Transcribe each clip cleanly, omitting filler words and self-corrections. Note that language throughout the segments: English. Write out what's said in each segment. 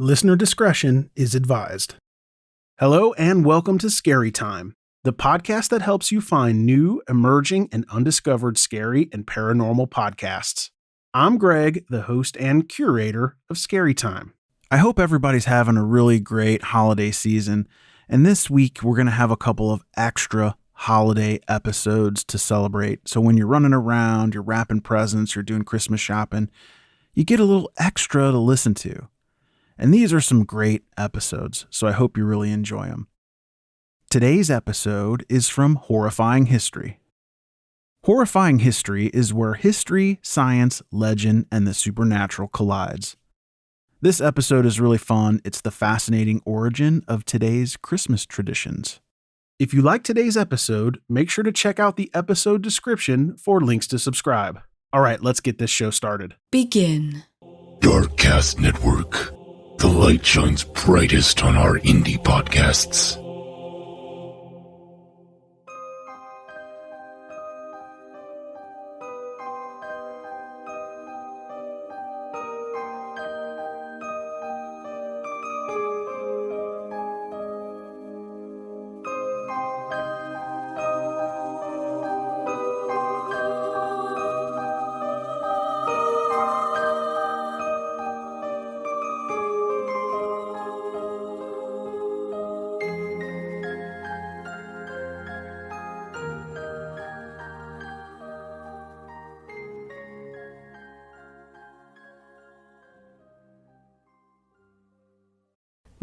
Listener discretion is advised. Hello and welcome to Scary Time, the podcast that helps you find new, emerging, and undiscovered scary and paranormal podcasts. I'm Greg, the host and curator of Scary Time. I hope everybody's having a really great holiday season, and this week we're going to have a couple of extra holiday episodes to celebrate. So when you're running around, you're wrapping presents, you're doing Christmas shopping, you get a little extra to listen to. And these are some great episodes, so I hope you really enjoy them. Today's episode is from Horrifying History. Horrifying History is where history, science, legend, and the supernatural collides. This episode is really fun. It's the fascinating origin of today's Christmas traditions. If you like today's episode, make sure to check out the episode description for links to subscribe. All right, let's get this show started. Begin. Darkcast Network. The light shines brightest on our indie podcasts.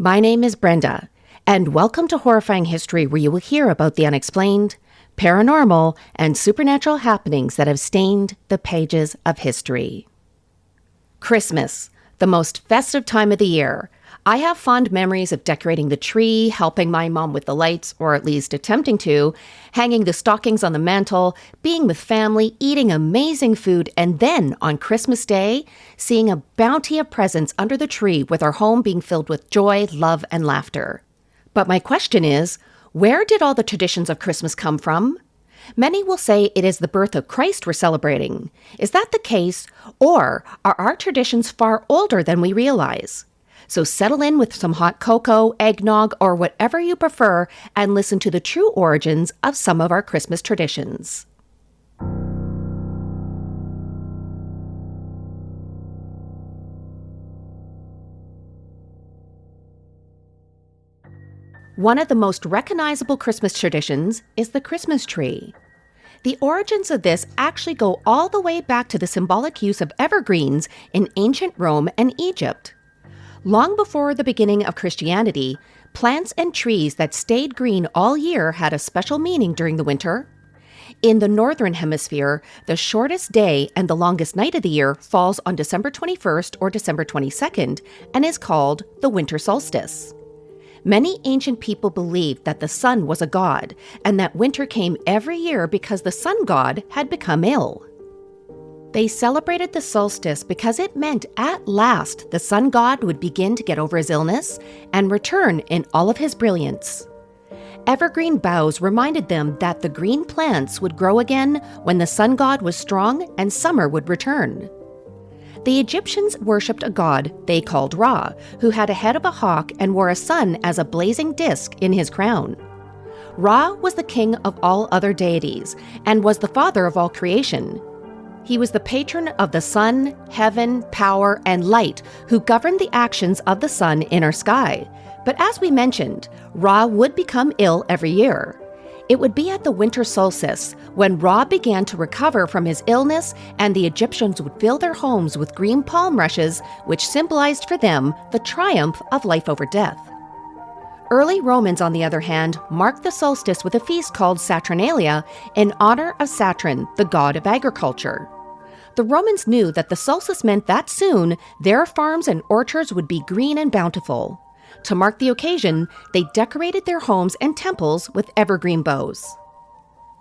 My name is Brenda, and welcome to Horrifying History, where you will hear about the unexplained, paranormal, and supernatural happenings that have stained the pages of history. Christmas, the most festive time of the year. I have fond memories of decorating the tree, helping my mom with the lights, or at least attempting to, hanging the stockings on the mantel, being with family, eating amazing food, and then, on Christmas Day, seeing a bounty of presents under the tree with our home being filled with joy, love, and laughter. But my question is, where did all the traditions of Christmas come from? Many will say it is the birth of Christ we're celebrating. Is that the case, or are our traditions far older than we realize? So settle in with some hot cocoa, eggnog, or whatever you prefer, and listen to the true origins of some of our Christmas traditions. One of the most recognizable Christmas traditions is the Christmas tree. The origins of this actually go all the way back to the symbolic use of evergreens in ancient Rome and Egypt. Long before the beginning of Christianity, plants and trees that stayed green all year had a special meaning during the winter. In the Northern Hemisphere, the shortest day and the longest night of the year falls on December 21st or December 22nd and is called the winter solstice. Many ancient people believed that the sun was a god and that winter came every year because the sun god had become ill. They celebrated the solstice because it meant at last the sun god would begin to get over his illness and return in all of his brilliance. Evergreen boughs reminded them that the green plants would grow again when the sun god was strong and summer would return. The Egyptians worshipped a god they called Ra, who had a head of a hawk and wore a sun as a blazing disc in his crown. Ra was the king of all other deities and was the father of all creation. He was the patron of the sun, heaven, power, and light, who governed the actions of the sun in our sky. But as we mentioned, Ra would become ill every year. It would be at the winter solstice when Ra began to recover from his illness, and the Egyptians would fill their homes with green palm rushes, which symbolized for them the triumph of life over death. Early Romans, on the other hand, marked the solstice with a feast called Saturnalia in honor of Saturn, the god of agriculture. The Romans knew that the solstice meant that soon their farms and orchards would be green and bountiful. To mark the occasion, they decorated their homes and temples with evergreen boughs.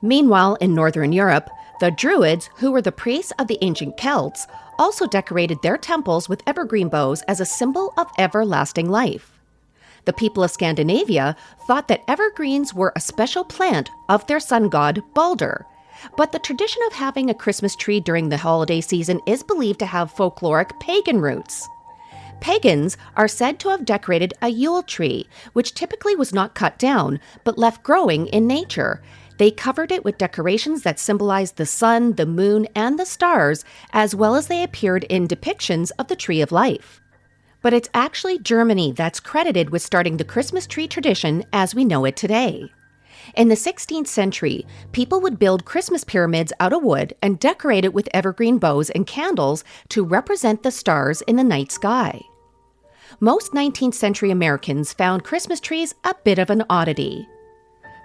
Meanwhile, in Northern Europe, the Druids, who were the priests of the ancient Celts, also decorated their temples with evergreen boughs as a symbol of everlasting life. The people of Scandinavia thought that evergreens were a special plant of their sun god, Balder. But the tradition of having a Christmas tree during the holiday season is believed to have folkloric pagan roots. Pagans are said to have decorated a Yule tree, which typically was not cut down, but left growing in nature. They covered it with decorations that symbolized the sun, the moon, and the stars, as well as they appeared in depictions of the Tree of Life. But it's actually Germany that's credited with starting the Christmas tree tradition as we know it today. In the 16th century, people would build Christmas pyramids out of wood and decorate it with evergreen bows and candles to represent the stars in the night sky. Most 19th century Americans found Christmas trees a bit of an oddity.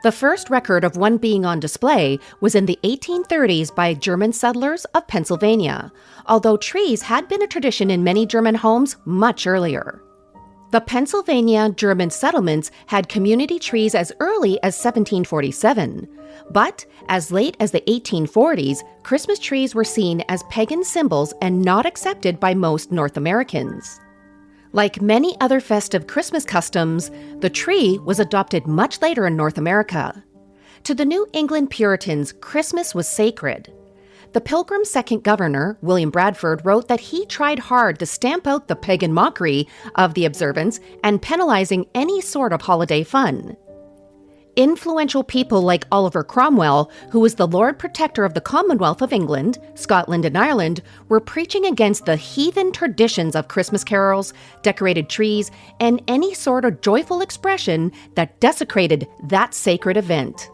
The first record of one being on display was in the 1830s by German settlers of Pennsylvania, although trees had been a tradition in many German homes much earlier. The Pennsylvania German settlements had community trees as early as 1747, but as late as the 1840s, Christmas trees were seen as pagan symbols and not accepted by most North Americans. Like many other festive Christmas customs, the tree was adopted much later in North America. To the New England Puritans, Christmas was sacred. The Pilgrim's second governor, William Bradford, wrote that he tried hard to stamp out the pagan mockery of the observance and penalizing any sort of holiday fun. Influential people like Oliver Cromwell, who was the Lord Protector of the Commonwealth of England, Scotland, and Ireland, were preaching against the heathen traditions of Christmas carols, decorated trees, and any sort of joyful expression that desecrated that sacred event.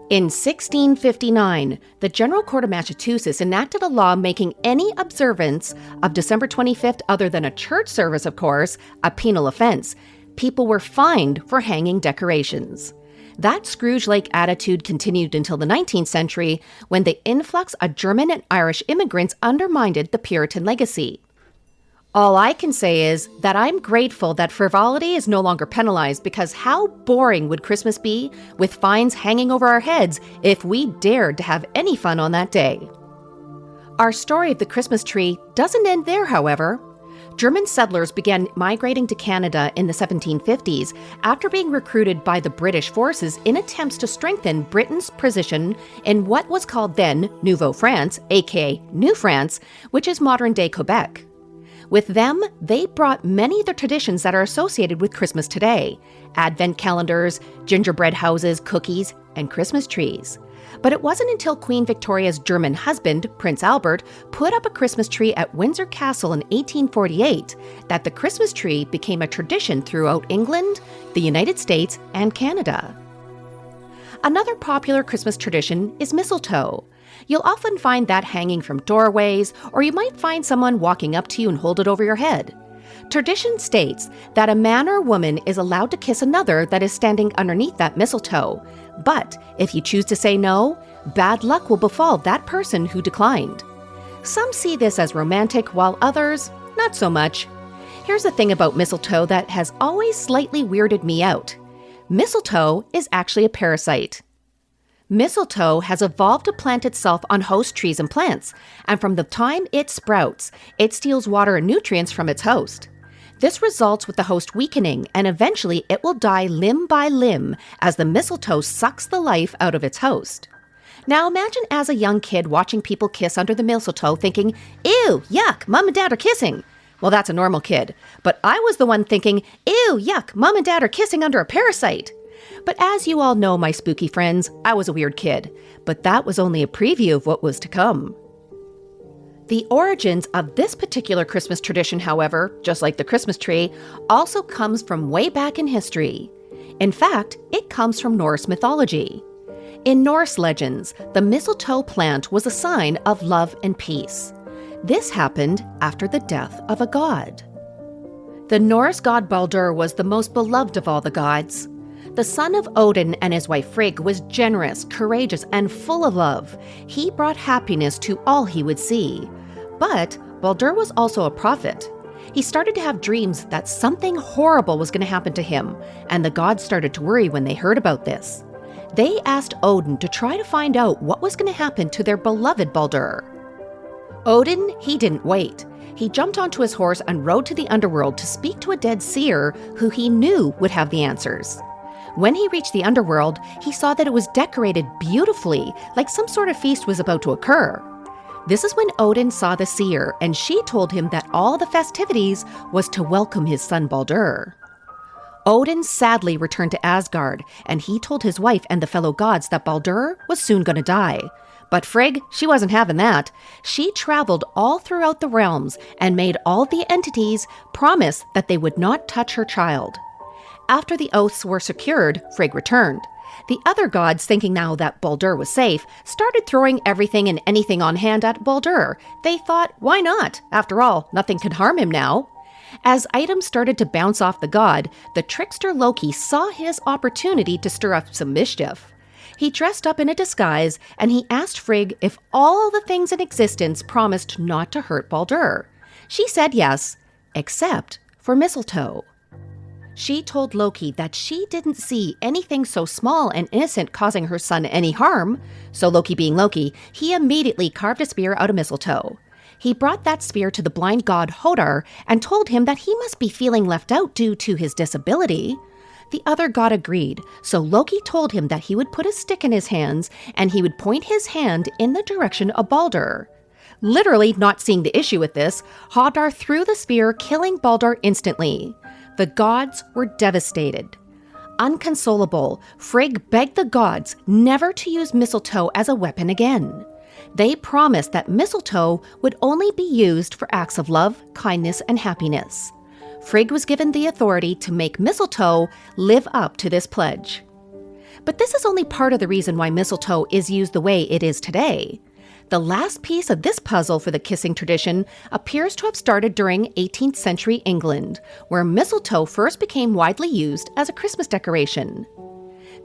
In 1659, the General Court of Massachusetts enacted a law making any observance of December 25th, other than a church service, of course, a penal offense. People were fined for hanging decorations. That Scrooge-like attitude continued until the 19th century, when the influx of German and Irish immigrants undermined the Puritan legacy. All I can say is that I'm grateful that frivolity is no longer penalized, because how boring would Christmas be with fines hanging over our heads if we dared to have any fun on that day? Our story of the Christmas tree doesn't end there, however. German settlers began migrating to Canada in the 1750s after being recruited by the British forces in attempts to strengthen Britain's position in what was called then Nouveau France, aka New France, which is modern-day Quebec. With them, they brought many of the traditions that are associated with Christmas today: Advent calendars, gingerbread houses, cookies, and Christmas trees. But it wasn't until Queen Victoria's German husband, Prince Albert, put up a Christmas tree at Windsor Castle in 1848 that the Christmas tree became a tradition throughout England, the United States, and Canada. Another popular Christmas tradition is mistletoe. You'll often find that hanging from doorways, or you might find someone walking up to you and hold it over your head. Tradition states that a man or woman is allowed to kiss another that is standing underneath that mistletoe, but if you choose to say no, bad luck will befall that person who declined. Some see this as romantic, while others, not so much. Here's the thing about mistletoe that has always slightly weirded me out. Mistletoe is actually a parasite. Mistletoe has evolved to plant itself on host trees and plants, and from the time it sprouts, it steals water and nutrients from its host. This results with the host weakening, and eventually it will die limb by limb as the mistletoe sucks the life out of its host. Now imagine as a young kid watching people kiss under the mistletoe thinking, "Ew, yuck, mom and dad are kissing." Well, that's a normal kid. But I was the one thinking, "Ew, yuck, mom and dad are kissing under a parasite." But as you all know, my spooky friends, I was a weird kid. But that was only a preview of what was to come. The origins of this particular Christmas tradition, however, just like the Christmas tree, also comes from way back in history. In fact, it comes from Norse mythology. In Norse legends, the mistletoe plant was a sign of love and peace. This happened after the death of a god. The Norse god Baldur was the most beloved of all the gods. The son of Odin and his wife Frigg was generous, courageous, and full of love. He brought happiness to all he would see. But Baldur was also a prophet. He started to have dreams that something horrible was going to happen to him, and the gods started to worry when they heard about this. They asked Odin to try to find out what was going to happen to their beloved Baldur. Odin, he didn't wait. He jumped onto his horse and rode to the underworld to speak to a dead seer who he knew would have the answers. When he reached the underworld, he saw that it was decorated beautifully, like some sort of feast was about to occur. This is when Odin saw the seer, and she told him that all the festivities was to welcome his son Baldur. Odin sadly returned to Asgard, and he told his wife and the fellow gods that Baldur was soon going to die. But Frigg, she wasn't having that. She traveled all throughout the realms and made all the entities promise that they would not touch her child. After the oaths were secured, Frigg returned. The other gods, thinking now that Baldur was safe, started throwing everything and anything on hand at Baldur. They thought, why not? After all, nothing could harm him now. As items started to bounce off the god, the trickster Loki saw his opportunity to stir up some mischief. He dressed up in a disguise, and he asked Frigg if all the things in existence promised not to hurt Baldur. She said yes, except for mistletoe. She told Loki that she didn't see anything so small and innocent causing her son any harm, so Loki being Loki, he immediately carved a spear out of mistletoe. He brought that spear to the blind god Hodar and told him that he must be feeling left out due to his disability. The other god agreed, so Loki told him that he would put a stick in his hands and he would point his hand in the direction of Baldur. Literally not seeing the issue with this, Hodar threw the spear, killing Baldur instantly. The gods were devastated. Unconsolable, Frigg begged the gods never to use mistletoe as a weapon again. They promised that mistletoe would only be used for acts of love, kindness, and happiness. Frigg was given the authority to make mistletoe live up to this pledge. But this is only part of the reason why mistletoe is used the way it is today. The last piece of this puzzle for the kissing tradition appears to have started during 18th century England, where mistletoe first became widely used as a Christmas decoration.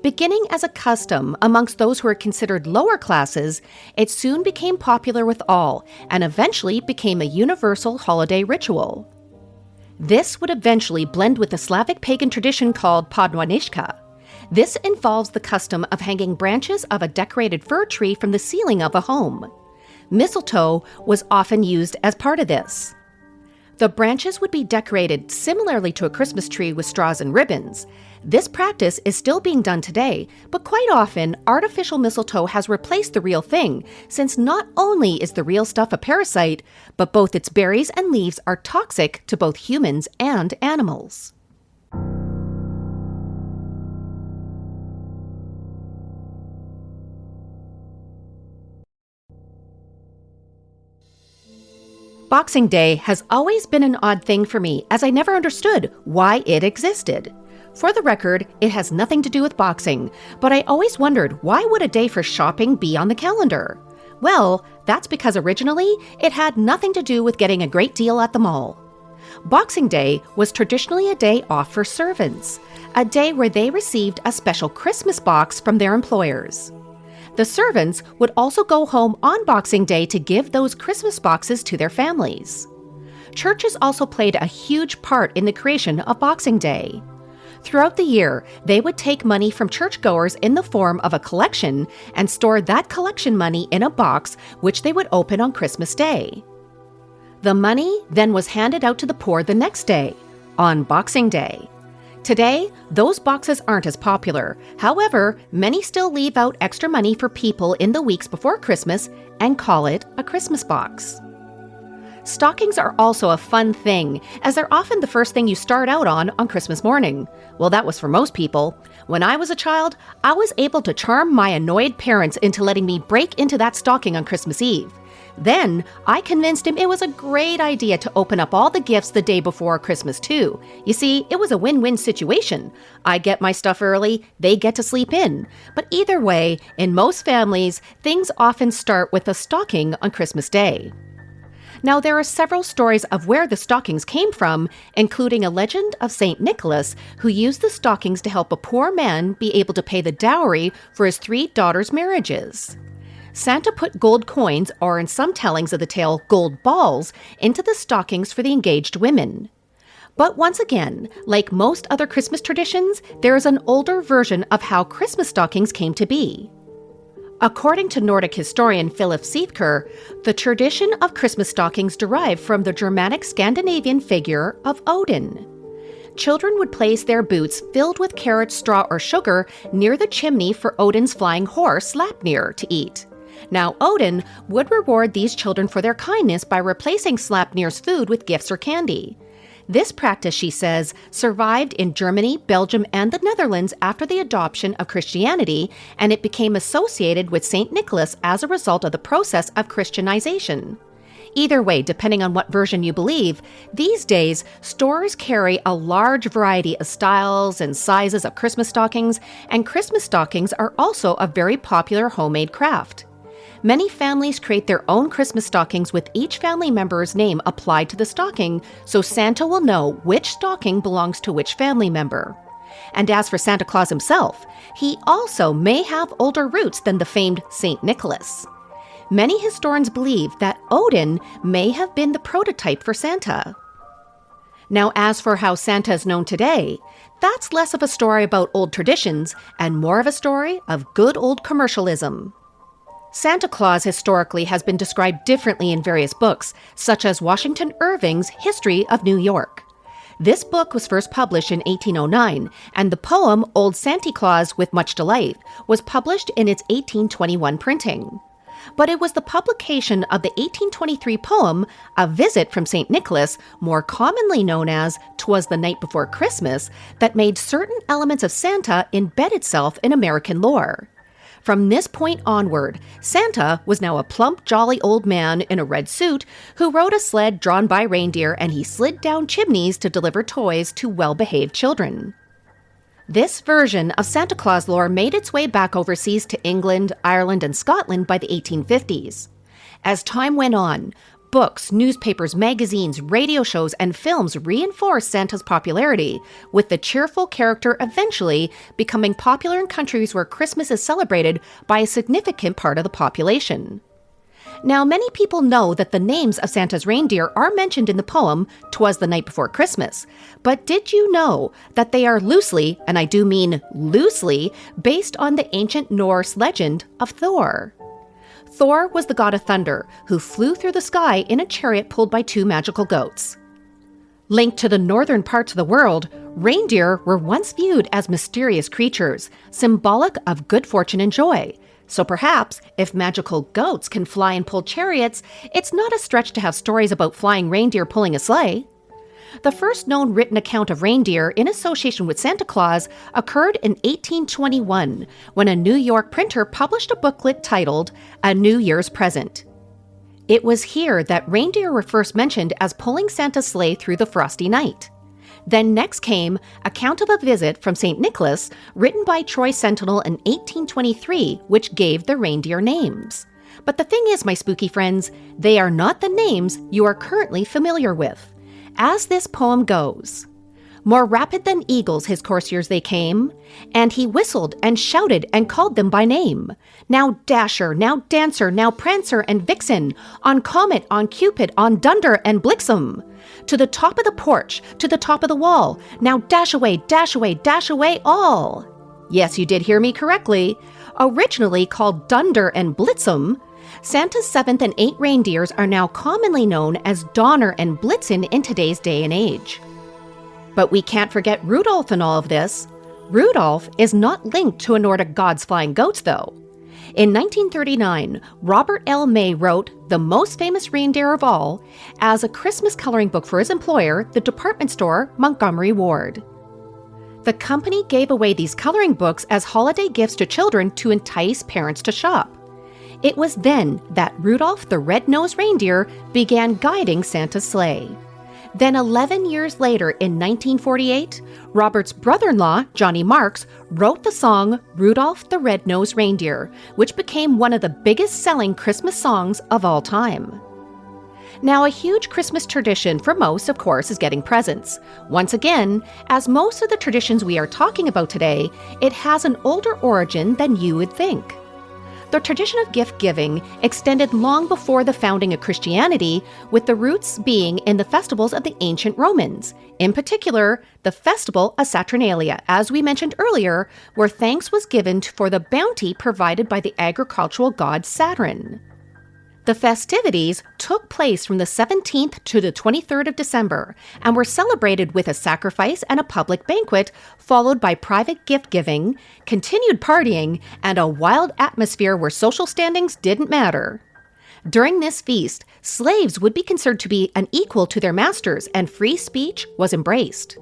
Beginning as a custom amongst those who were considered lower classes, it soon became popular with all and eventually became a universal holiday ritual. This would eventually blend with the Slavic pagan tradition called Podwanishka. This involves the custom of hanging branches of a decorated fir tree from the ceiling of a home. Mistletoe was often used as part of this. The branches would be decorated similarly to a Christmas tree with straws and ribbons. This practice is still being done today, but quite often, artificial mistletoe has replaced the real thing, since not only is the real stuff a parasite, but both its berries and leaves are toxic to both humans and animals. Boxing Day has always been an odd thing for me, as I never understood why it existed. For the record, it has nothing to do with boxing, but I always wondered, why would a day for shopping be on the calendar? Well, that's because originally it had nothing to do with getting a great deal at the mall. Boxing Day was traditionally a day off for servants, a day where they received a special Christmas box from their employers. The servants would also go home on Boxing Day to give those Christmas boxes to their families. Churches also played a huge part in the creation of Boxing Day. Throughout the year, they would take money from churchgoers in the form of a collection and store that collection money in a box, which they would open on Christmas Day. The money then was handed out to the poor the next day, on Boxing Day. Today, those boxes aren't as popular. However, many still leave out extra money for people in the weeks before Christmas and call it a Christmas box. Stockings are also a fun thing, as they're often the first thing you start out on Christmas morning. Well, that was for most people. When I was a child, I was able to charm my annoyed parents into letting me break into that stocking on Christmas Eve. Then, I convinced him it was a great idea to open up all the gifts the day before Christmas too. You see, it was a win-win situation. I get my stuff early, they get to sleep in. But either way, in most families, things often start with a stocking on Christmas Day. Now, there are several stories of where the stockings came from, including a legend of St. Nicholas, who used the stockings to help a poor man be able to pay the dowry for his 3 daughters' marriages. Santa put gold coins, or in some tellings of the tale, gold balls, into the stockings for the engaged women. But once again, like most other Christmas traditions, there is an older version of how Christmas stockings came to be. According to Nordic historian Philip Sievker, the tradition of Christmas stockings derived from the Germanic Scandinavian figure of Odin. Children would place their boots filled with carrots, straw, or sugar near the chimney for Odin's flying horse, Sleipnir, to eat. Now, Odin would reward these children for their kindness by replacing Sleipnir's food with gifts or candy. This practice, she says, survived in Germany, Belgium, and the Netherlands after the adoption of Christianity, and it became associated with St. Nicholas as a result of the process of Christianization. Either way, depending on what version you believe, these days, stores carry a large variety of styles and sizes of Christmas stockings, and Christmas stockings are also a very popular homemade craft. Many families create their own Christmas stockings with each family member's name applied to the stocking, so Santa will know which stocking belongs to which family member. And as for Santa Claus himself, he also may have older roots than the famed St. Nicholas. Many historians believe that Odin may have been the prototype for Santa. Now, as for how Santa is known today, that's less of a story about old traditions and more of a story of good old commercialism. Santa Claus historically has been described differently in various books, such as Washington Irving's History of New York. This book was first published in 1809, and the poem Old Santy Claus with Much Delight was published in its 1821 printing. But it was the publication of the 1823 poem A Visit from St. Nicholas, more commonly known as 'Twas the Night Before Christmas, that made certain elements of Santa embed itself in American lore. From this point onward, Santa was now a plump, jolly old man in a red suit who rode a sled drawn by reindeer, and he slid down chimneys to deliver toys to well-behaved children. This version of Santa Claus lore made its way back overseas to England, Ireland, and Scotland by the 1850s. As time went on, books, newspapers, magazines, radio shows, and films reinforced Santa's popularity, with the cheerful character eventually becoming popular in countries where Christmas is celebrated by a significant part of the population. Now, many people know that the names of Santa's reindeer are mentioned in the poem 'Twas the Night Before Christmas, but did you know that they are loosely, and I do mean loosely, based on the ancient Norse legend of Thor? Thor was the god of thunder, who flew through the sky in a chariot pulled by two magical goats. Linked to the northern parts of the world, reindeer were once viewed as mysterious creatures, symbolic of good fortune and joy. So perhaps, if magical goats can fly and pull chariots, it's not a stretch to have stories about flying reindeer pulling a sleigh. The first known written account of reindeer in association with Santa Claus occurred in 1821, when a New York printer published a booklet titled A New Year's Present. It was here that reindeer were first mentioned as pulling Santa's sleigh through the frosty night. Then next came Account of a Visit from St. Nicholas, written by Troy Sentinel in 1823, which gave the reindeer names. But the thing is, my spooky friends, they are not the names you are currently familiar with. As this poem goes, more rapid than eagles his coursers they came, and he whistled and shouted and called them by name. Now Dasher, now Dancer, now Prancer and Vixen, on Comet, on Cupid, on Dunder and Blixen. To the top of the porch, to the top of the wall, now dash away, dash away, dash away all. Yes, you did hear me correctly. Originally called Dunder and Blitzen, Santa's 7th and 8th reindeers are now commonly known as Donner and Blitzen in today's day and age. But we can't forget Rudolph in all of this. Rudolph is not linked to a Nordic god's flying goats, though. In 1939, Robert L. May wrote The Most Famous Reindeer of All as a Christmas coloring book for his employer, the department store Montgomery Ward. The company gave away these coloring books as holiday gifts to children to entice parents to shop. It was then that Rudolph the Red-Nosed Reindeer began guiding Santa's sleigh. Then 11 years later, in 1948, Robert's brother-in-law, Johnny Marks, wrote the song Rudolph the Red-Nosed Reindeer, which became one of the biggest-selling Christmas songs of all time. Now, a huge Christmas tradition for most, of course, is getting presents. Once again, as most of the traditions we are talking about today, it has an older origin than you would think. The tradition of gift-giving extended long before the founding of Christianity, with the roots being in the festivals of the ancient Romans, in particular, the festival of Saturnalia, as we mentioned earlier, where thanks was given for the bounty provided by the agricultural god Saturn. The festivities took place from the 17th to the 23rd of December and were celebrated with a sacrifice and a public banquet, followed by private gift-giving, continued partying, and a wild atmosphere where social standings didn't matter. During this feast, slaves would be considered to be an equal to their masters, and free speech was embraced.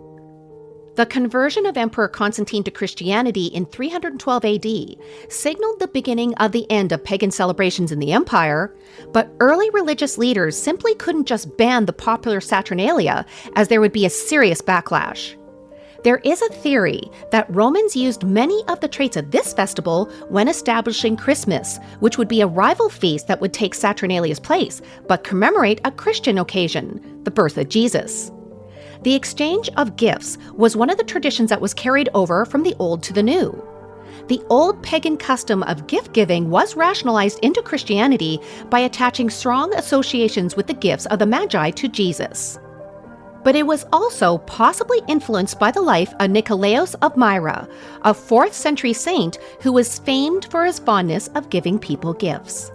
The conversion of Emperor Constantine to Christianity in 312 AD signaled the beginning of the end of pagan celebrations in the empire, but early religious leaders simply couldn't just ban the popular Saturnalia, as there would be a serious backlash. There is a theory that Romans used many of the traits of this festival when establishing Christmas, which would be a rival feast that would take Saturnalia's place, but commemorate a Christian occasion, the birth of Jesus. The exchange of gifts was one of the traditions that was carried over from the old to the new. The old pagan custom of gift-giving was rationalized into Christianity by attaching strong associations with the gifts of the Magi to Jesus. But it was also possibly influenced by the life of Nicolaus of Myra, a 4th century saint who was famed for his fondness of giving people gifts.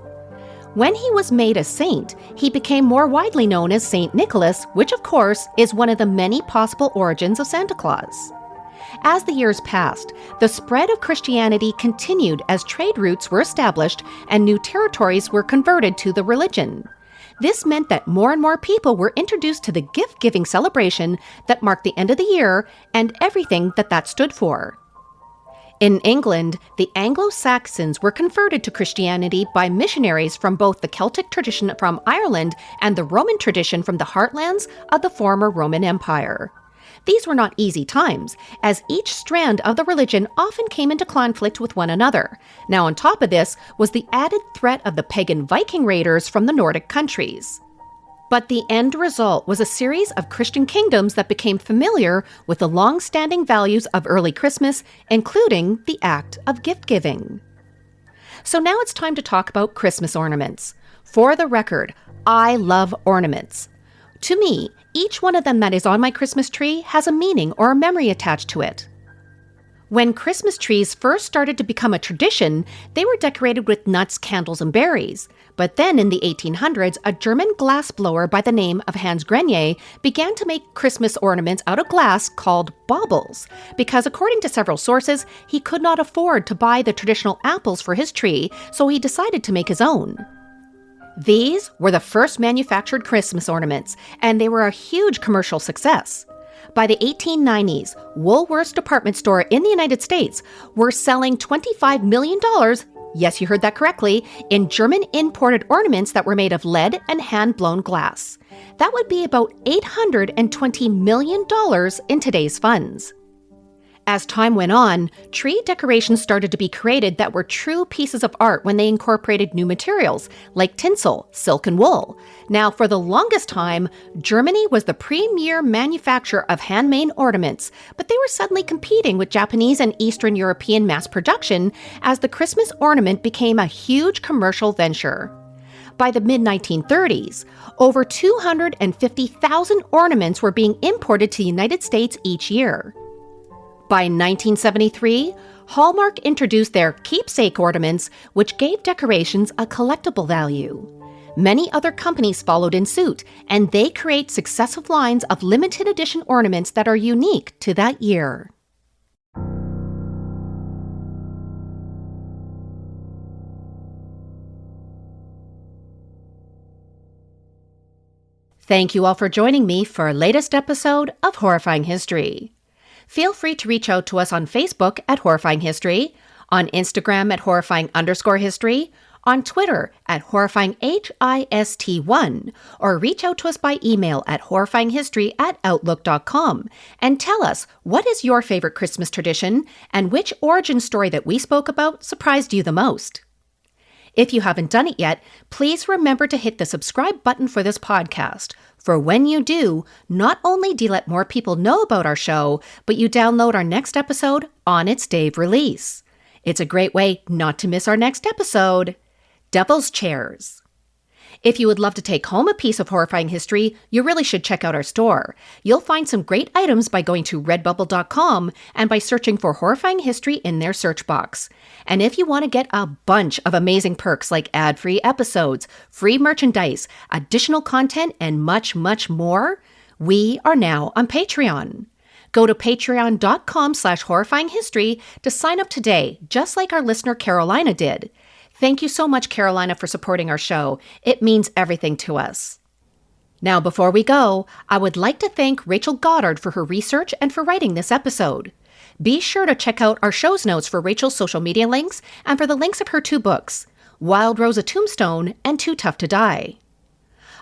When he was made a saint, he became more widely known as Saint Nicholas, which of course is one of the many possible origins of Santa Claus. As the years passed, the spread of Christianity continued as trade routes were established and new territories were converted to the religion. This meant that more and more people were introduced to the gift-giving celebration that marked the end of the year and everything that stood for. In England, the Anglo-Saxons were converted to Christianity by missionaries from both the Celtic tradition from Ireland and the Roman tradition from the heartlands of the former Roman Empire. These were not easy times, as each strand of the religion often came into conflict with one another. Now on top of this was the added threat of the pagan Viking raiders from the Nordic countries. But the end result was a series of Christian kingdoms that became familiar with the long-standing values of early Christmas, including the act of gift-giving. So now it's time to talk about Christmas ornaments. For the record, I love ornaments. To me, each one of them that is on my Christmas tree has a meaning or a memory attached to it. When Christmas trees first started to become a tradition, they were decorated with nuts, candles, and berries. But then in the 1800s, a German glassblower by the name of Hans Grenier began to make Christmas ornaments out of glass called baubles, because according to several sources, he could not afford to buy the traditional apples for his tree, so he decided to make his own. These were the first manufactured Christmas ornaments, and they were a huge commercial success. By the 1890s, Woolworth's department store in the United States were selling $25 million, yes, you heard that correctly, in German imported ornaments that were made of lead and hand-blown glass. That would be about $820 million in today's funds. As time went on, tree decorations started to be created that were true pieces of art when they incorporated new materials, like tinsel, silk, and wool. Now, for the longest time, Germany was the premier manufacturer of handmade ornaments, but they were suddenly competing with Japanese and Eastern European mass production as the Christmas ornament became a huge commercial venture. By the mid-1930s, over 250,000 ornaments were being imported to the United States each year. By 1973, Hallmark introduced their keepsake ornaments, which gave decorations a collectible value. Many other companies followed in suit, and they create successive lines of limited edition ornaments that are unique to that year. Thank you all for joining me for our latest episode of Horrifying History. Feel free to reach out to us on Facebook at Horrifying History, on Instagram at Horrifying_History, on Twitter at HorrifyingHIST1, or reach out to us by email at horrifyinghistory@outlook.com and tell us what is your favorite Christmas tradition and which origin story that we spoke about surprised you the most. If you haven't done it yet, please remember to hit the subscribe button for this podcast. For when you do, not only do you let more people know about our show, but you download our next episode on its day of release. It's a great way not to miss our next episode. Devil's Chairs. If you would love to take home a piece of horrifying history, you really should check out our store. You'll find some great items by going to redbubble.com and by searching for Horrifying History in their search box. And if you want to get a bunch of amazing perks like ad-free episodes, free merchandise, additional content, and much, much more, we are now on Patreon. Go to patreon.com/horrifyinghistory to sign up today, just like our listener Carolina did. Thank you so much, Carolina, for supporting our show. It means everything to us. Now, before we go, I would like to thank Rachel Goddard for her research and for writing this episode. Be sure to check out our show's notes for Rachel's social media links and for the links of her 2 books, Wild Rose: A Tombstone and Too Tough to Die.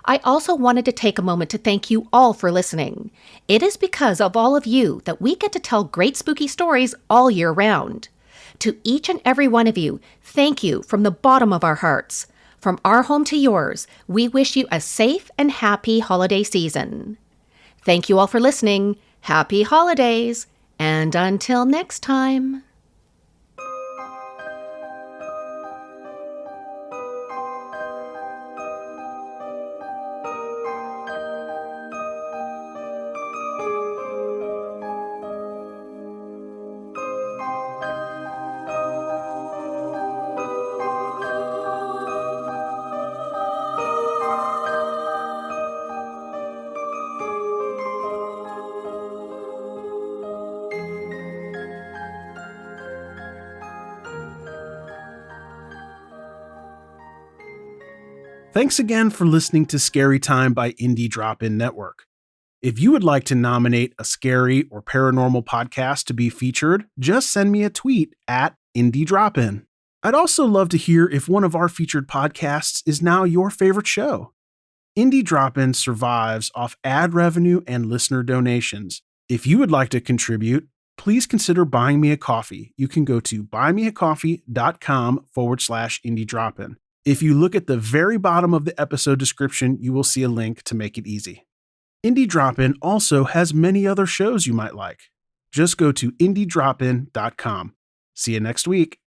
I also wanted to take a moment to thank you all for listening. It is because of all of you that we get to tell great spooky stories all year round. To each and every one of you, thank you from the bottom of our hearts. From our home to yours, we wish you a safe and happy holiday season. Thank you all for listening. Happy holidays. And until next time. Thanks again for listening to Scary Time by Indie Drop-In Network. If you would like to nominate a scary or paranormal podcast to be featured, just send me a tweet at Indie Drop-In. I'd also love to hear if one of our featured podcasts is now your favorite show. Indie Drop-In survives off ad revenue and listener donations. If you would like to contribute, please consider buying me a coffee. You can go to buymeacoffee.com/Indie Drop-In. If you look at the very bottom of the episode description, you will see a link to make it easy. Indie Drop-In also has many other shows you might like. Just go to indiedropin.com. See you next week.